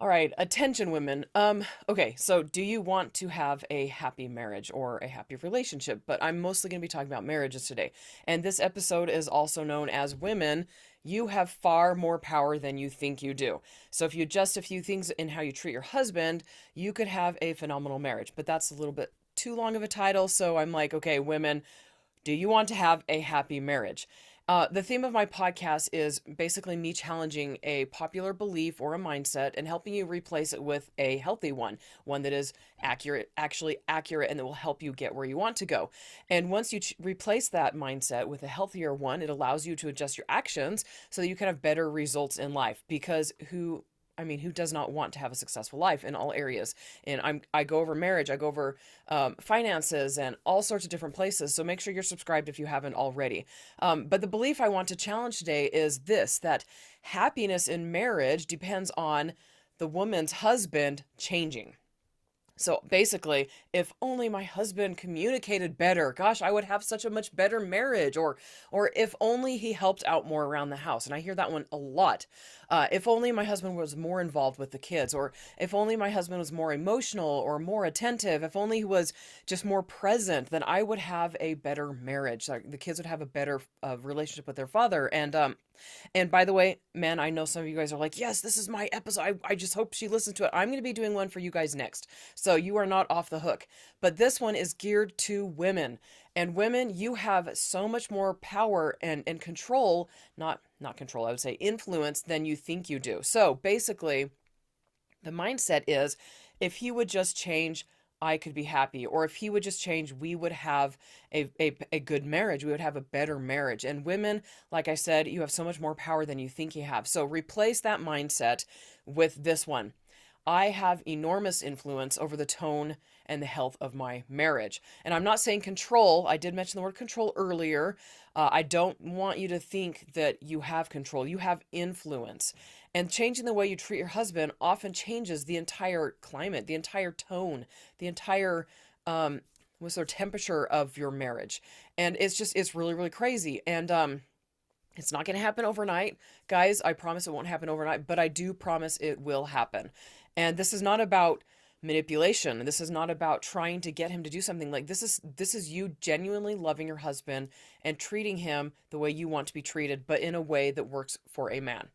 All right, attention women. Okay, so do you want to have a happy marriage or a happy relationship? But I'm mostly going to be talking about marriages today. And this episode is also known as Women, You Have Far More Power Than You Think You Do. So if you adjust a few things in how you treat your husband, you could have a phenomenal marriage. But that's a little bit too long of a title, so I'm like, okay, women, do you want to have a happy marriage? The theme of my podcast is basically me challenging a popular belief or a mindset and helping you replace it with a healthy one that is accurate, actually accurate, and that will help you get where you want to go. And once you replace that mindset with a healthier one, it allows you to adjust your actions so that you can have better results in life. Because who does not want to have a successful life in all areas? And I go over marriage, I go over finances, and all sorts of different places. So make sure you're subscribed if you haven't already. But the belief I want to challenge today is this: that happiness in marriage depends on the woman's husband changing. So basically, if only my husband communicated better, gosh, I would have such a much better marriage. Or if only he helped out more around the house. And I hear that one a lot. If only my husband was more involved with the kids, or if only my husband was more emotional or more attentive, if only he was just more present, then I would have a better marriage. Like the kids would have a better relationship with their father. And by the way, man, I know some of you guys are like, yes, this is my episode. I just hope she listens to it. I'm going to be doing one for you guys next. So you are not off the hook. But this one is geared to women. And women, you have so much more power and control, not control, I would say influence than you think you do. So basically, the mindset is if he would just change, I could be happy. Or if he would just change, we would have a good marriage. We would have a better marriage. And women, like I said, you have so much more power than you think you have. So replace that mindset with this one: I have enormous influence over the tone and the health of my marriage. And I'm not saying control. I did mention the word control earlier. I don't want you to think that you have control. You have influence. And changing the way you treat your husband often changes the entire climate, the entire tone, the entire what's the temperature of your marriage. And it's really, really crazy. And it's not going to happen overnight. Guys, I promise it won't happen overnight, but I do promise it will happen. And this is not about manipulation. This is not about trying to get him to do something. Like this is you genuinely loving your husband and treating him the way you want to be treated, but in a way that works for a man.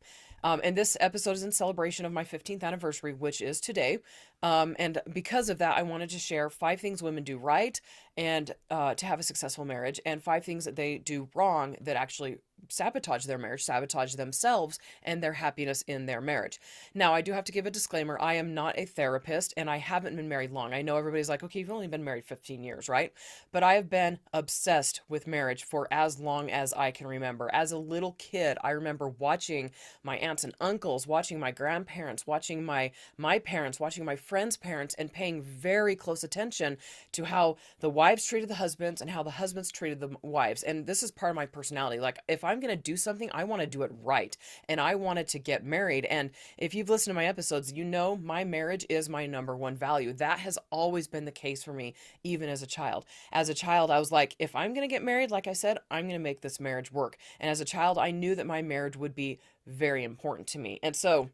And this episode is in celebration of my 15th anniversary, which is today. And because of that, I wanted to share 5 things women do right and to have a successful marriage, and 5 things that they do wrong that actually sabotage their marriage, sabotage themselves and their happiness in their marriage. Now, I do have to give a disclaimer. I am not a therapist and I haven't been married long. I know everybody's like, okay, you've only been married 15 years, right? But I have been obsessed with marriage for as long as I can remember. As a little kid, I remember watching my aunts and uncles, watching my grandparents, watching my parents, watching my friends' parents, and paying very close attention to how the wives treated the husbands and how the husbands treated the wives. And this is part of my personality. Like, if I'm going to do something, I want to do it right. And I wanted to get married. And if you've listened to my episodes, you know my marriage is my number one value. That has always been the case for me, even as a child. As a child, I was like, if I'm going to get married, like I said, I'm going to make this marriage work. And as a child, I knew that my marriage would be very important to me. And so,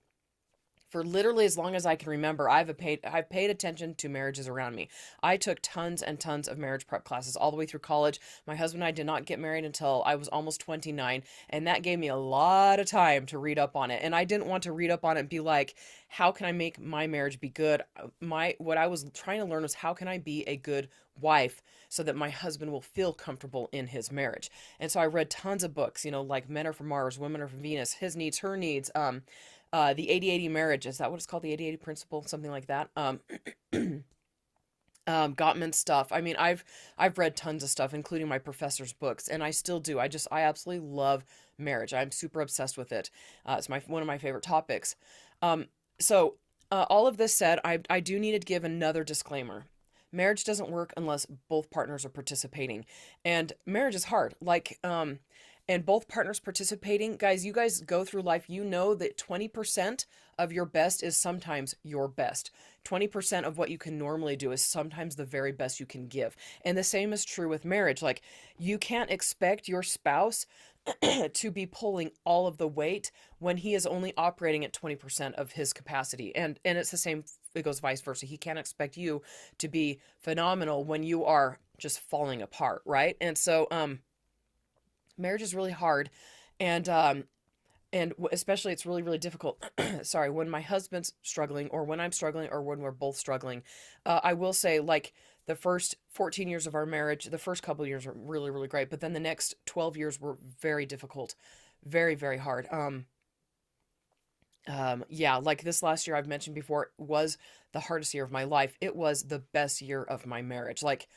for literally as long as I can remember, I've paid attention to marriages around me. I took tons and tons of marriage prep classes all the way through college. My husband and I did not get married until I was almost 29, and that gave me a lot of time to read up on it. And I didn't want to read up on it and be like, how can I make my marriage be good? My what I was trying to learn was, how can I be a good wife so that my husband will feel comfortable in his marriage? And so I read tons of books, like Men Are From Mars, Women Are From Venus, His Needs, Her Needs, the 80/80 marriage. Is that what it's called? The 80/80 principle, something like that. Gottman stuff. I mean, I've read tons of stuff, including my professor's books, and I still do. I absolutely love marriage. I'm super obsessed with it. It's one of my favorite topics. So all of this said, I do need to give another disclaimer. Marriage doesn't work unless both partners are participating, and marriage is hard. And both partners participating, guys, you guys go through life, you know that 20% of your best is sometimes your best. 20% of what you can normally do is sometimes the very best you can give. And the same is true with marriage. Like, you can't expect your spouse to be pulling all of the weight when he is only operating at 20% of his capacity. And it's the same, it goes vice versa. He can't expect you to be phenomenal when you are just falling apart, right? And so marriage is really hard, and especially it's really really difficult sorry, when my husband's struggling, or when I'm struggling, or when we're both struggling. I will say, like, the first 14 years of our marriage, the first couple of years were really really great, but then the next 12 years were very difficult, very very hard. Yeah, like this last year I've mentioned before was the hardest year of my life. It was the best year of my marriage, like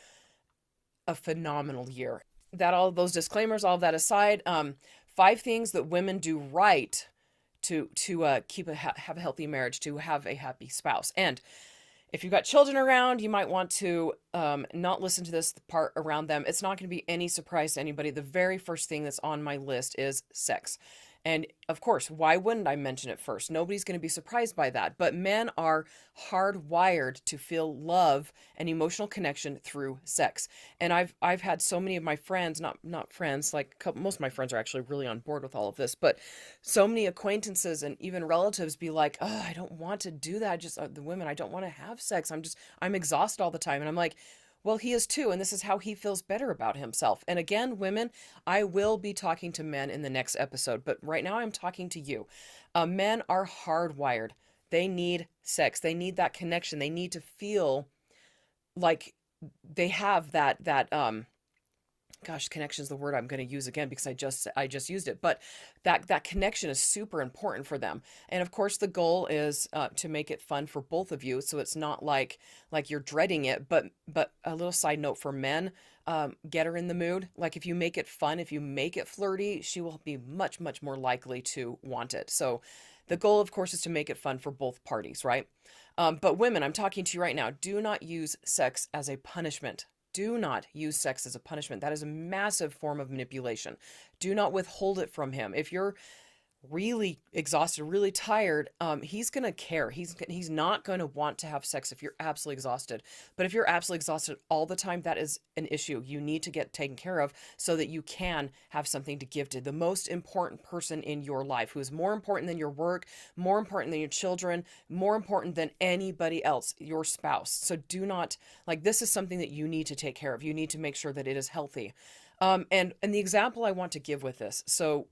a phenomenal year. That, all those disclaimers, all of that aside, five things that women do right to keep have a healthy marriage, to have a happy spouse. And if you've got children around, you might want to not listen to this part around them. It's not going to be any surprise to anybody. The very first thing that's on my list is sex. And of course, why wouldn't I mention it first? Nobody's going to be surprised by that. But men are hardwired to feel love and emotional connection through sex. And I've had so many of my friends, not friends, like most of my friends are actually really on board with all of this, but so many acquaintances and even relatives be like, "Oh, I don't want to do that. Just the women, I don't want to have sex. I'm exhausted all the time." And I'm like, well, he is too, and this is how he feels better about himself. And again, women, I will be talking to men in the next episode, but right now I'm talking to you. Men are hardwired. They need sex. They need that connection. They need to feel like they have that gosh, connection is the word I'm going to use again because I just used it. But that connection is super important for them. And of course, the goal is to make it fun for both of you, so it's not like you're dreading it. But a little side note for men, get her in the mood. Like, if you make it fun, if you make it flirty, she will be much much more likely to want it. So the goal, of course, is to make it fun for both parties, right? But women, I'm talking to you right now. Do not use sex as a punishment. Do not use sex as a punishment. That is a massive form of manipulation. Do not withhold it from him. If you're really exhausted, really tired, he's gonna care. He's not gonna want to have sex if you're absolutely exhausted. But if you're absolutely exhausted all the time, that is an issue. You need to get taken care of so that you can have something to give to the most important person in your life, who is more important than your work, more important than your children, more important than anybody else, your spouse. So do not, like, this is something that you need to take care of. You need to make sure that it is healthy. And the example I want to give with this, so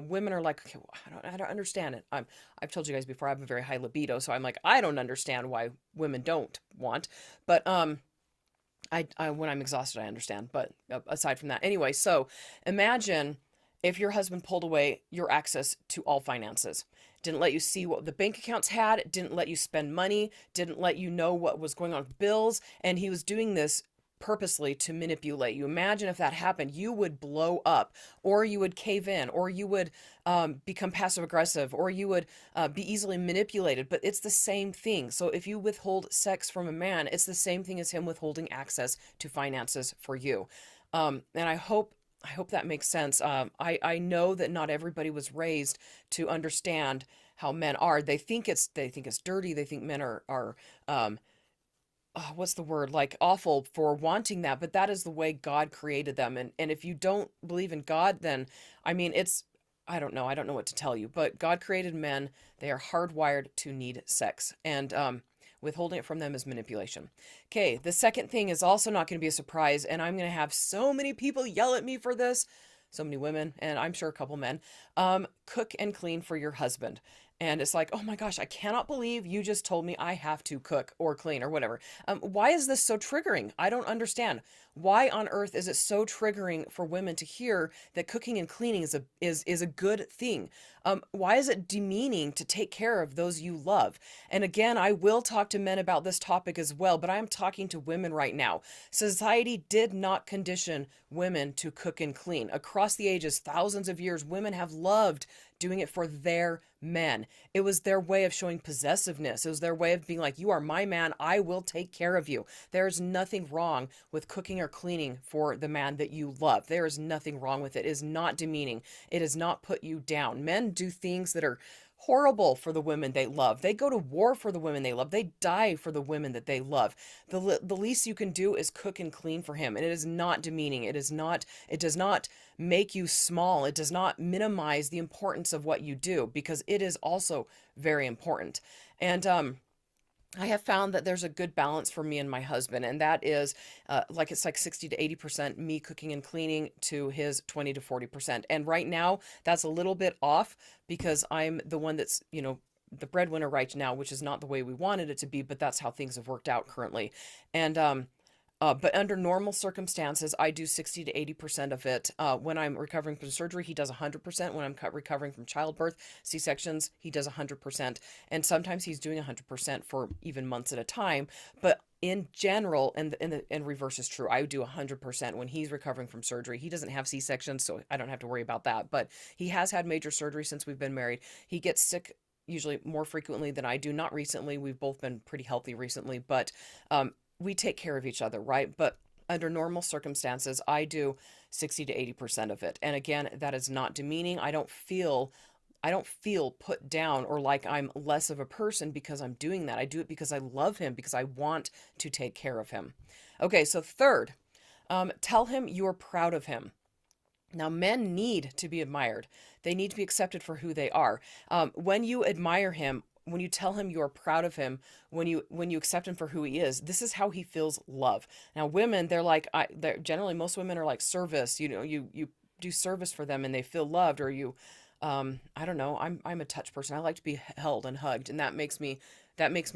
women are like, okay, well, I don't understand it. I've told you guys before, I have a very high libido, so I'm like, I don't understand why women don't want. But I when I'm exhausted, I understand. But aside from that, anyway, so imagine if your husband pulled away your access to all finances, didn't let you see what the bank accounts had, didn't let you spend money, didn't let you know what was going on with bills, and he was doing this purposely to manipulate you. Imagine if that happened, you would blow up, or you would cave in, or you would become passive aggressive, or you would be easily manipulated. But it's the same thing. So if you withhold sex from a man, it's the same thing as him withholding access to finances for you. And I hope that makes sense. I know that not everybody was raised to understand how men are. They think it's dirty. They think men are what's the word, like, awful for wanting that, but that is the way God created them. And if you don't believe in God, then I mean, it's, I don't know what to tell you, but God created men. They are hardwired to need sex, and withholding it from them is manipulation. Okay, the second thing is also not going to be a surprise, and I'm going to have so many people yell at me for this, so many women, and I'm sure a couple men. Cook and clean for your husband. And it's like, oh my gosh, I cannot believe you just told me I have to cook or clean or whatever. Why is this so triggering? I don't understand. Why on earth is it so triggering for women to hear that cooking and cleaning is a good thing? Why is it demeaning to take care of those you love? And again, I will talk to men about this topic as well, but I'm talking to women right now. Society did not condition women to cook and clean. Across the ages, thousands of years, women have loved doing it for their men. It was their way of showing possessiveness. It was their way of being like, you are my man, I will take care of you. There's nothing wrong with cooking or cleaning for the man that you love. There is nothing wrong with it. It is not demeaning. It does not put you down. Men do things that are horrible for the women they love. They go to war for the women they love. They die for the women that they love. The least you can do is cook and clean for him. And it is not demeaning. It does not make you small. It does not minimize the importance of what you do, because it is also very important. And I have found that there's a good balance for me and my husband, and that is it's like 60 to 80% me cooking and cleaning to his 20 to 40%. And right now, that's a little bit off because I'm the one that's, the breadwinner right now, which is not the way we wanted it to be, but that's how things have worked out currently. And but under normal circumstances, I do 60 to 80% of it. When I'm recovering from surgery, he does 100%. When I'm recovering from childbirth, C-sections, he does 100%. And sometimes he's doing 100% for even months at a time. But in general, and reverse is true, I do 100% when he's recovering from surgery. He doesn't have C-sections, so I don't have to worry about that. But he has had major surgery since we've been married. He gets sick usually more frequently than I do. Not recently. We've both been pretty healthy recently, but we take care of each other, right? But under normal circumstances, I do 60 to 80% of it. And again, that is not demeaning. I don't feel put down or like I'm less of a person because I'm doing that. I do it because I love him, because I want to take care of him. Okay, so third, tell him you're proud of him. Now, men need to be admired. They need to be accepted for who they are. When you admire him, when you tell him you're proud of him, when you accept him for who he is, this is how he feels love. Now, women, they're generally, most women are like service. You do service for them and they feel loved, or I don't know. I'm a touch person. I like to be held and hugged, and that makes me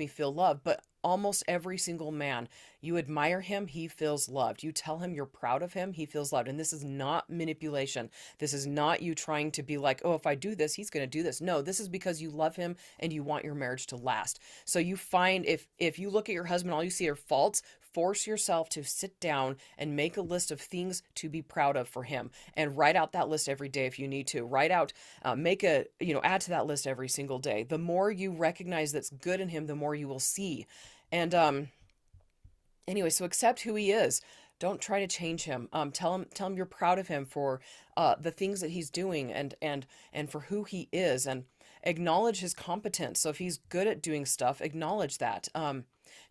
feel loved. But almost every single man, you admire him, he feels loved. You tell him you're proud of him, he feels loved. And this is not manipulation. This is not you trying to be like, oh, if I do this, he's going to do this. No, this is because you love him and you want your marriage to last. So you find, if you look at your husband, all you see are faults, force yourself to sit down and make a list of things to be proud of for him, and write out that list every day if you need to. Write out, add to that list every single day. The more you recognize that's good in him, the more you will see. And anyway, so accept who he is. Don't try to change him. Tell him you're proud of him for the things that he's doing, and for who he is, and acknowledge his competence. So if he's good at doing stuff, acknowledge that.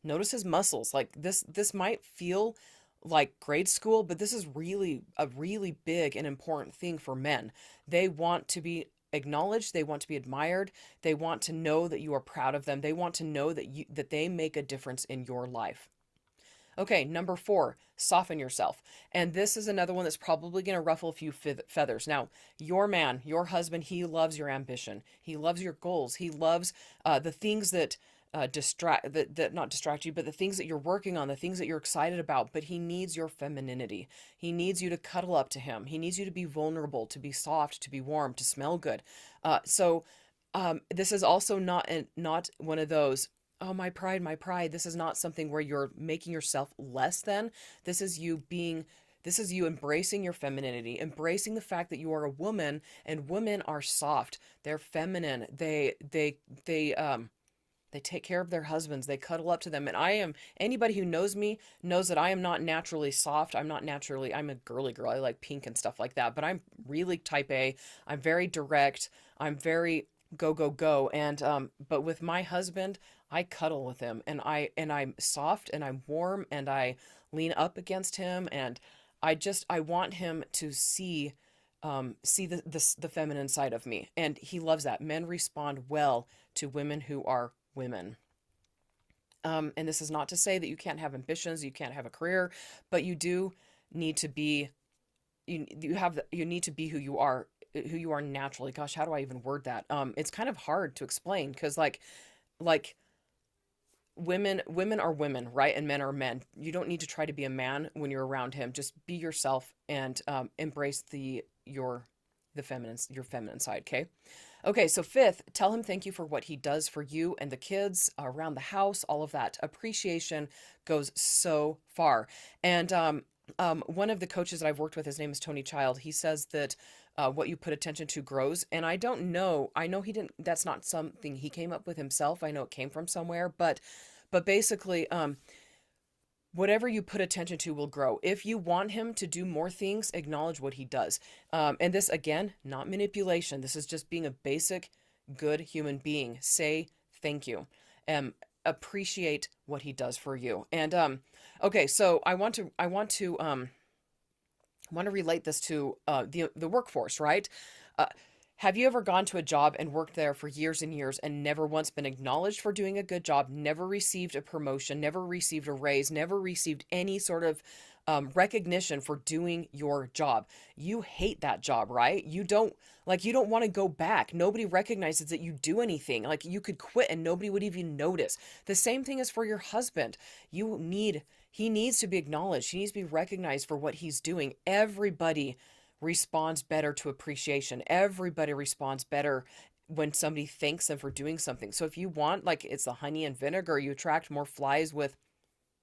Notice his muscles. Like this might feel like grade school, but this is really a really big and important thing for men. They want to be acknowledged, they want to be admired, they want to know that you are proud of them, they want to know that they make a difference in your life. Okay, number 4, soften yourself. And this is another one that's probably going to ruffle a few feathers. Now, your man, your husband, he loves your ambition, he loves your goals, he loves the things that not distract you, but the things that you're working on, the things that you're excited about. But he needs your femininity. He needs you to cuddle up to him. He needs you to be vulnerable, to be soft, to be warm, to smell good. So this is also not one of those, oh, my pride, my pride. This is not something where you're making yourself less than. This is you embracing your femininity, embracing the fact that you are a woman, and women are soft. They're feminine. They take care of their husbands. They cuddle up to them. And anybody who knows me knows that I am not naturally soft. I'm a girly girl. I like pink and stuff like that. But I'm really type A. I'm very direct. I'm very go, go, go. And, but with my husband, I cuddle with him, and I'm soft, and I'm warm, and I lean up against him. And I want him to see the feminine side of me. And he loves that. Men respond well to women who are women. And this is not to say that you can't have ambitions, you can't have a career, but you do need to be, you need to be who you are naturally. Gosh, how do I even word that? It's kind of hard to explain, because like women are women, right? And men are men. You don't need to try to be a man when you're around him. Just be yourself, and embrace your feminine side, okay? Okay, so 5th, tell him thank you for what he does for you and the kids, around the house, all of that. Appreciation goes so far. And one of the coaches that I've worked with, his name is Tony Child, he says that what you put attention to grows. And I know that's not something he came up with himself. I know it came from somewhere, but basically, whatever you put attention to will grow. If you want him to do more things, acknowledge what he does. And this, again, not manipulation. This is just being a basic good human being. Say thank you. Um, Appreciate what he does for you. And okay, so I want to relate this to the workforce, right? Uh, have you ever gone to a job and worked there for years and years and never once been acknowledged for doing a good job, never received a promotion, never received a raise, never received any sort of recognition for doing your job? You hate that job, right? You don't want to go back. Nobody recognizes that you do anything. Like you could quit and nobody would even notice. The same thing is for your husband. He needs to be acknowledged. He needs to be recognized for what he's doing. Everybody responds better to appreciation. Everybody responds better when somebody thanks them for doing something. So if you want, like it's the honey and vinegar, you attract more flies with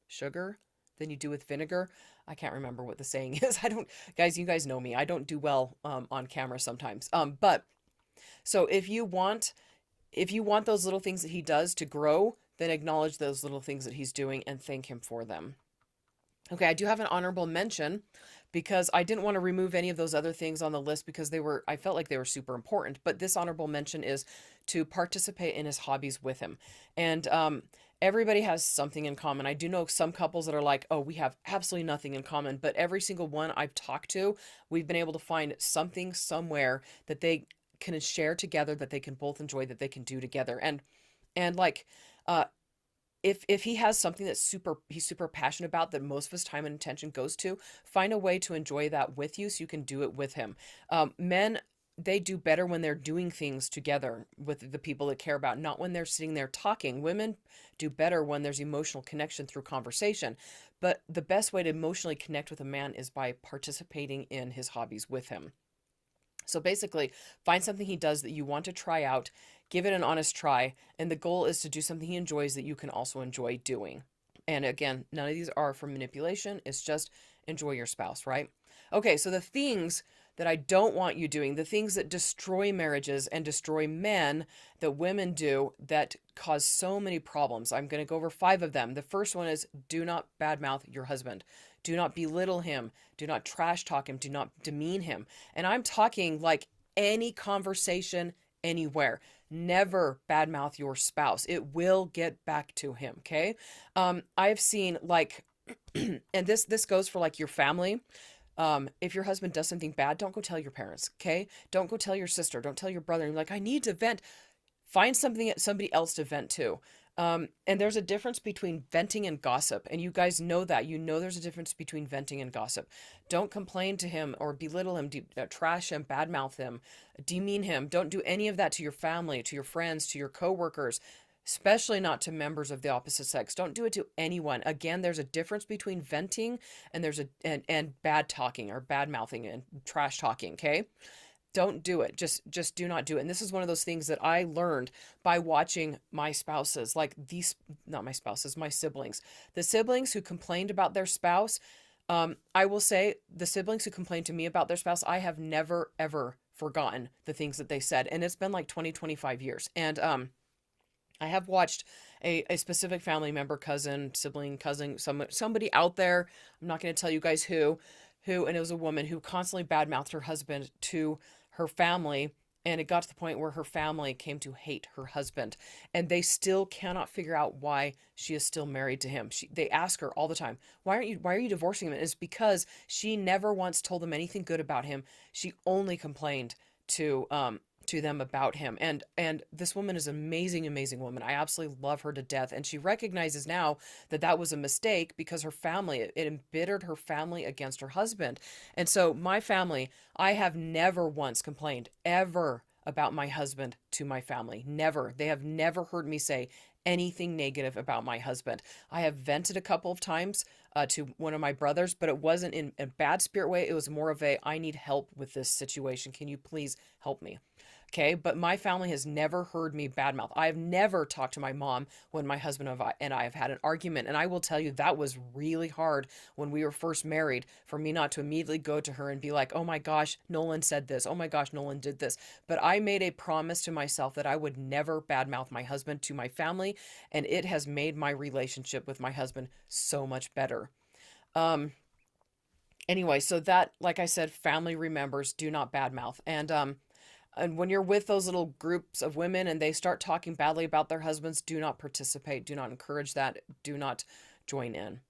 sugar than you do with vinegar. I can't remember what the saying is. I don't, guys, you guys know me. I don't do well on camera sometimes. But so if you want those little things that he does to grow, then acknowledge those little things that he's doing and thank him for them. Okay, I do have an honorable mention because I didn't want to remove any of those other things on the list because I felt like they were super important. But this honorable mention is to participate in his hobbies with him. And everybody has something in common. I do know some couples that are like, oh, we have absolutely nothing in common. But every single one I've talked to, we've been able to find something somewhere that they can share together, that they can both enjoy, that they can do together. And like, uh, if he has something he's super passionate about that most of his time and attention goes to, find a way to enjoy that with you so you can do it with him. Men, they do better when they're doing things together with the people that care about, not when they're sitting there talking. Women do better when there's emotional connection through conversation. But the best way to emotionally connect with a man is by participating in his hobbies with him. So basically, find something he does that you want to try out, give it an honest try, and the goal is to do something he enjoys that you can also enjoy doing. And again, none of these are for manipulation. It's just enjoy your spouse, right? Okay, so the things that I don't want you doing, the things that destroy marriages and destroy men that women do that cause so many problems. I'm going to go over 5 of them. The first one is do not badmouth your husband. Do not belittle him. Do not trash talk him. Do not demean him. And I'm talking like any conversation anywhere. Never badmouth your spouse. It will get back to him. Okay. I've seen like, and this goes for like your family. If your husband does something bad, don't go tell your parents. Okay. Don't go tell your sister. Don't tell your brother. And you're like, I need to vent. Find somebody else to vent to. And there's a difference between venting and gossip. And you guys know that. You know there's a difference between venting and gossip. Don't complain to him or belittle him, trash him, badmouth him, demean him. Don't do any of that to your family, to your friends, to your coworkers, especially not to members of the opposite sex. Don't do it to anyone. Again, there's a difference between venting and and bad talking or bad mouthing and trash talking, okay? Don't do it. Just do not do it. And this is one of those things that I learned by watching my spouses, like these, not my spouses, my siblings. The siblings who complained about their spouse, I will say the siblings who complained to me about their spouse, I have never, ever forgotten the things that they said. And it's been like 20, 25 years. And I have watched a specific family member, cousin, sibling, cousin, somebody out there. I'm not going to tell you guys and it was a woman who constantly badmouthed her husband to her family. And it got to the point where her family came to hate her husband. And they still cannot figure out why she is still married to him. They ask her all the time, why are you divorcing him? And it's because she never once told them anything good about him. She only complained to them about him. And this woman is an amazing, amazing woman. I absolutely love her to death. And she recognizes now that that was a mistake because her family, it embittered her family against her husband. And so my family, I have never once complained ever about my husband to my family. Never. They have never heard me say anything negative about my husband. I have vented a couple of times to one of my brothers, but it wasn't in a bad spirit way. It was more of I need help with this situation. Can you please help me? Okay, but my family has never heard me badmouth. I have never talked to my mom when my husband and I have had an argument. And I will tell you that was really hard when we were first married for me not to immediately go to her and be like, oh my gosh, Nolan said this. Oh my gosh, Nolan did this. But I made a promise to myself that I would never badmouth my husband to my family. And it has made my relationship with my husband so much better. Anyway, so that, like I said, family remembers, do not badmouth. And And when you're with those little groups of women and they start talking badly about their husbands, do not participate. Do not encourage that. Do not join in.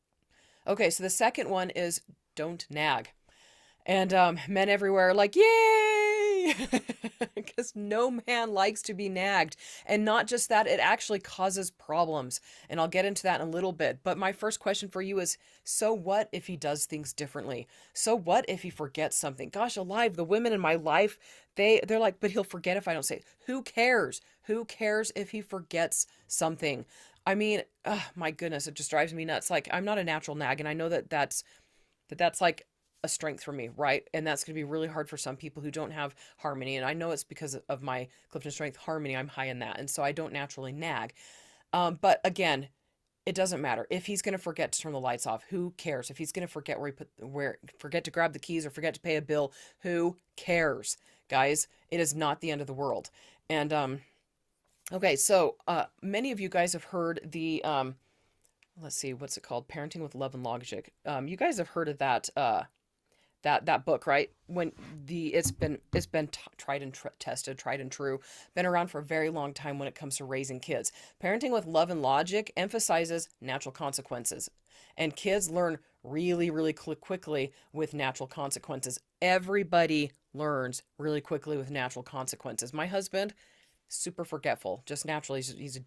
Okay, so the second one is don't nag. And men everywhere are like, yay! Because no man likes to be nagged. And not just that, it actually causes problems. And I'll get into that in a little bit. But my first question for you is, so what if he does things differently? So what if he forgets something? Gosh alive, the women in my life, they're like, but he'll forget if I don't say it. Who cares? Who cares if he forgets something? I mean, my goodness, it just drives me nuts. Like, I'm not a natural nag, and I know that's like a strength for me, right? And that's going to be really hard for some people who don't have harmony. And I know it's because of my Clifton Strength harmony. I'm high in that. And so I don't naturally nag. But again, it doesn't matter. If he's going to forget to turn the lights off, who cares? If he's going to forget forget to grab the keys or forget to pay a bill, who cares? Guys, it is not the end of the world. And, okay, so, many of you guys have heard the, let's see, what's it called? Parenting with Love and Logic. You guys have heard of that book, right? When it's been tried and tested, tried and true, been around for a very long time when it comes to raising kids. Parenting with Love and Logic emphasizes natural consequences, and kids learn really, really quickly with natural consequences. Everybody learns really quickly with natural consequences. My husband, super forgetful, just naturally, he's an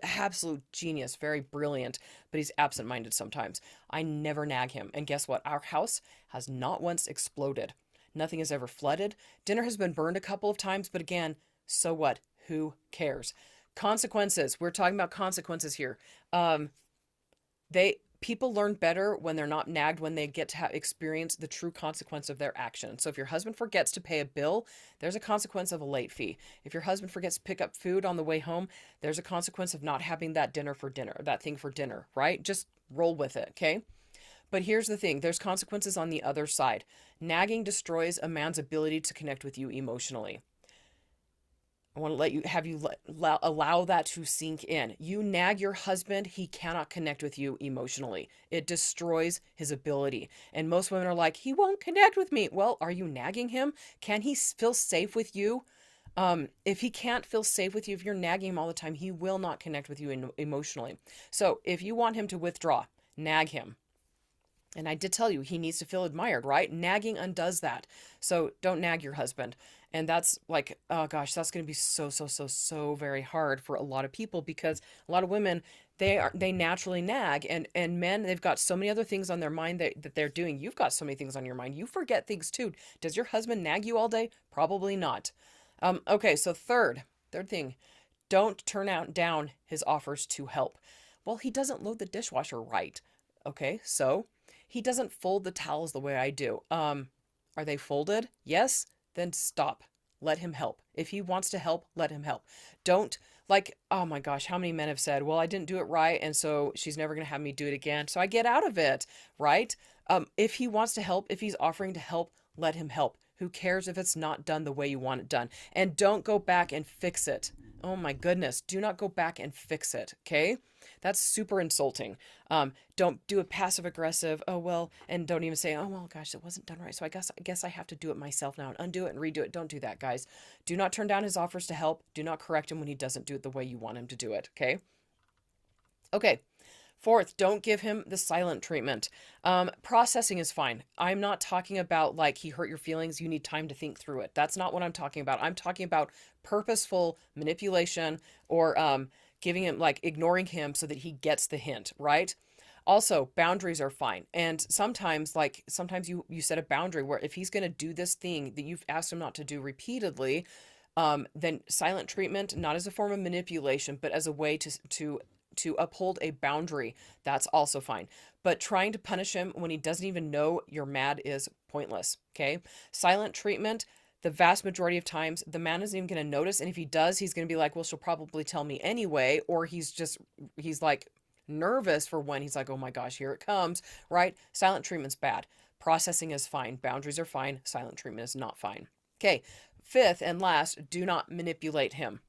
absolute genius, very brilliant, but he's absent-minded sometimes. I never nag him. And guess what? Our house has not once exploded. Nothing has ever flooded. Dinner has been burned a couple of times, but again, so what? Who cares? Consequences. We're talking about consequences here. They People learn better when they're not nagged, when they get to experience the true consequence of their action. So if your husband forgets to pay a bill, there's a consequence of a late fee. If your husband forgets to pick up food on the way home, there's a consequence of not having that thing for dinner, right? Just roll with it, okay? But here's the thing, there's consequences on the other side. Nagging destroys a man's ability to connect with you emotionally. I want to allow that to sink in. You nag your husband, he cannot connect with you emotionally. It destroys his ability. And most women are like, he won't connect with me. Well, are you nagging him? Can he feel safe with you? If he can't feel safe with you, if you're nagging him all the time, he will not connect with you emotionally. So if you want him to withdraw, nag him. And I did tell you, he needs to feel admired, right? Nagging undoes that. So don't nag your husband. And that's like, oh gosh, that's going to be so very hard for a lot of people, because a lot of women, they naturally nag, and men, they've got so many other things on their mind that they're doing. You've got so many things on your mind. You forget things too. Does your husband nag you all day? Probably not. Okay, so third thing, don't down his offers to help. Well, he doesn't load the dishwasher right. Okay, so he doesn't fold the towels the way I do. Are they folded? Yes? Then stop. Let him help. If he wants to help, let him help. Don't, like, oh my gosh, how many men have said, well, I didn't do it right, and so she's never going to have me do it again, so I get out of it, right? If he wants to help, if he's offering to help, let him help. Who cares if it's not done the way you want it done? And don't go back and fix it. Oh my goodness. Do not go back and fix it. Okay? That's super insulting. Don't do a passive aggressive, oh well, and don't even say, oh well, gosh, it wasn't done right, so I guess I have to do it myself now and undo it and redo it. Don't do that, guys. Do not turn down his offers to help. Do not correct him when he doesn't do it the way you want him to do it. Okay? Okay. Fourth, don't give him the silent treatment. Processing is fine. I'm not talking about like he hurt your feelings, you need time to think through it. That's not what I'm talking about. I'm talking about purposeful manipulation, or giving him, like, ignoring him so that he gets the hint, right? Also, boundaries are fine. And sometimes you set a boundary where if he's going to do this thing that you've asked him not to do repeatedly, then silent treatment, not as a form of manipulation, but as a way to uphold a boundary, that's also fine. But trying to punish him when he doesn't even know you're mad is pointless, okay? Silent treatment, the vast majority of times, the man isn't even going to notice. And if he does, he's going to be like, well, she'll probably tell me anyway. Or he's like nervous for when he's like, oh my gosh, here it comes, right? Silent treatment's bad. Processing is fine. Boundaries are fine. Silent treatment is not fine. Okay. Fifth and last, do not manipulate him.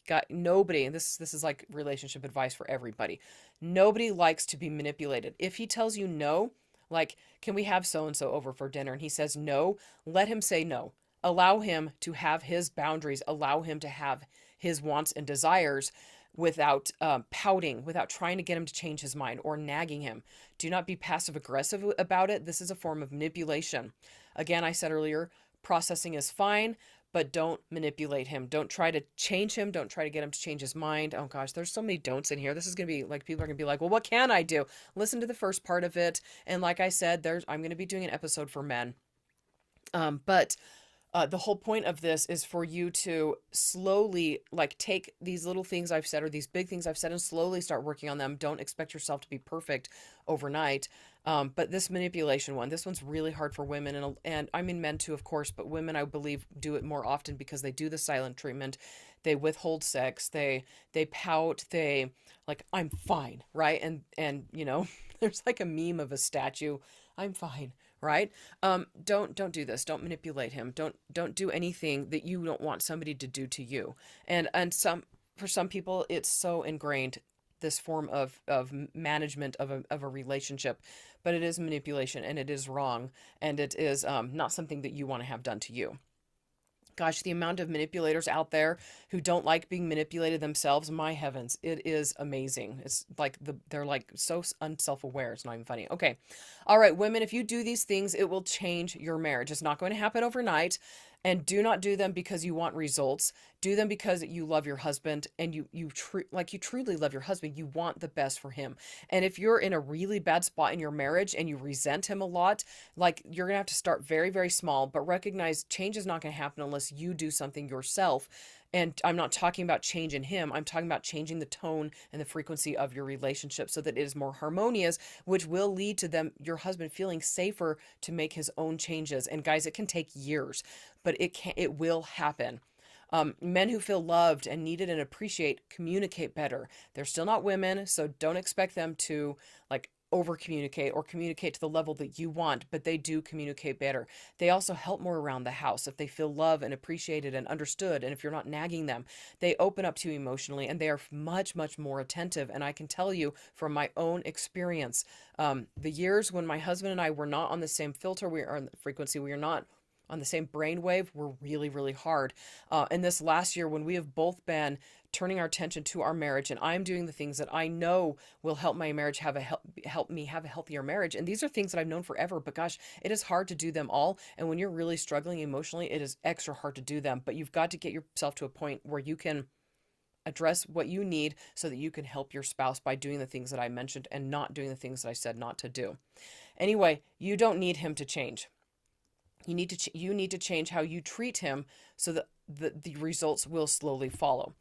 Got nobody, and this is like relationship advice for everybody. Nobody likes to be manipulated. If he tells you no, like, can we have so and so over for dinner, and he says no, let him say no. allow him to have his boundaries, allow him to have his wants and desires without pouting, without trying to get him to change his mind or nagging him. Do not be passive aggressive about it. This is a form of manipulation. Again, I said earlier, processing is fine, but don't manipulate him. Don't try to change him. Don't try to get him to change his mind. Oh gosh, there's so many don'ts in here. This is going to be like, people are going to be like, well, what can I do? Listen to the first part of it. And like I said, I'm going to be doing an episode for men. But the whole point of this is for you to slowly like take these little things I've said or these big things I've said and slowly start working on them. Don't expect yourself to be perfect overnight. But this manipulation one, this one's really hard for women, and I mean men too, of course, but women, I believe, do it more often because they do the silent treatment. They withhold sex. They pout. They like, I'm fine, right? And there's like a meme of a statue. I'm fine, right? Don't do this. Don't manipulate him. Don't do anything that you don't want somebody to do to you. And for some people, it's so ingrained, this form of management of a relationship, but it is manipulation and it is wrong, and it is not something that you want to have done to you. Gosh, the amount of manipulators out there who don't like being manipulated themselves, my heavens, it is amazing. It's like they're like so unself-aware. It's not even funny. Okay. All right, women, if you do these things, it will change your marriage. It's not going to happen overnight. And do not do them because you want results. Do them because you love your husband, and you truly love your husband. You want the best for him. And if you're in a really bad spot in your marriage and you resent him a lot, like, you're going to have to start very, very small, but recognize change is not going to happen unless you do something yourself. And I'm not talking about change in him. I'm talking about changing the tone and the frequency of your relationship so that it is more harmonious, which will lead to your husband feeling safer to make his own changes. And guys, it can take years, but it will happen. Men who feel loved and needed and appreciate communicate better. They're still not women, so don't expect them to like over communicate or communicate to the level that you want, but they do communicate better. They also help more around the house if they feel loved and appreciated and understood. And if you're not nagging them, they open up to you emotionally, and they are much, much more attentive. And I can tell you from my own experience, the years when my husband and I were not on the same filter, we are on the frequency, we are not on the same brainwave, were really, really hard. And this last year, when we have both been turning our attention to our marriage, and I'm doing the things that I know will help my marriage help me have a healthier marriage. And these are things that I've known forever, but gosh, it is hard to do them all. And when you're really struggling emotionally, it is extra hard to do them. But you've got to get yourself to a point where you can address what you need so that you can help your spouse by doing the things that I mentioned and not doing the things that I said not to do. Anyway, you don't need him to change. You need to change how you treat him so that the results will slowly follow.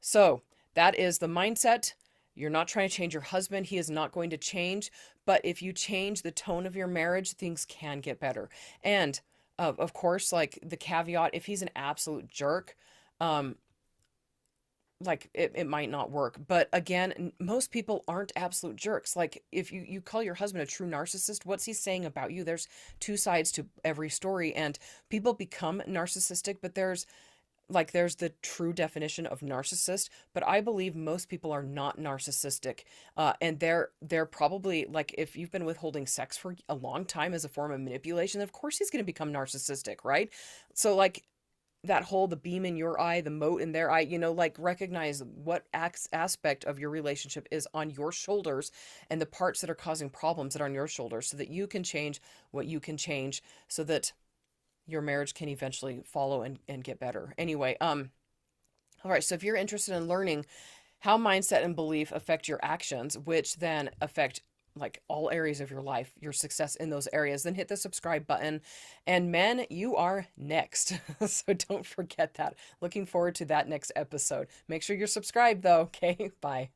So that is the mindset. You're not trying to change your husband. He is not going to change. But if you change the tone of your marriage, things can get better. And of course, like the caveat, if he's an absolute jerk, like it might not work. But again, most people aren't absolute jerks. Like, if you call your husband a true narcissist, what's he saying about you? There's two sides to every story, and people become narcissistic, but there's the true definition of narcissist. But I believe most people are not narcissistic. And they're probably, like, if you've been withholding sex for a long time as a form of manipulation, of course he's going to become narcissistic, right? So like, that whole, the beam in your eye, the mote in their eye, like, recognize what aspect of your relationship is on your shoulders, and the parts that are causing problems that are on your shoulders, so that you can change what you can change, so that your marriage can eventually follow and get better. Anyway, all right, so if you're interested in learning how mindset and belief affect your actions, which then affect like all areas of your life, your success in those areas, then hit the subscribe button. And men, you are next. So don't forget that. Looking forward to that next episode. Make sure you're subscribed though. Okay, bye.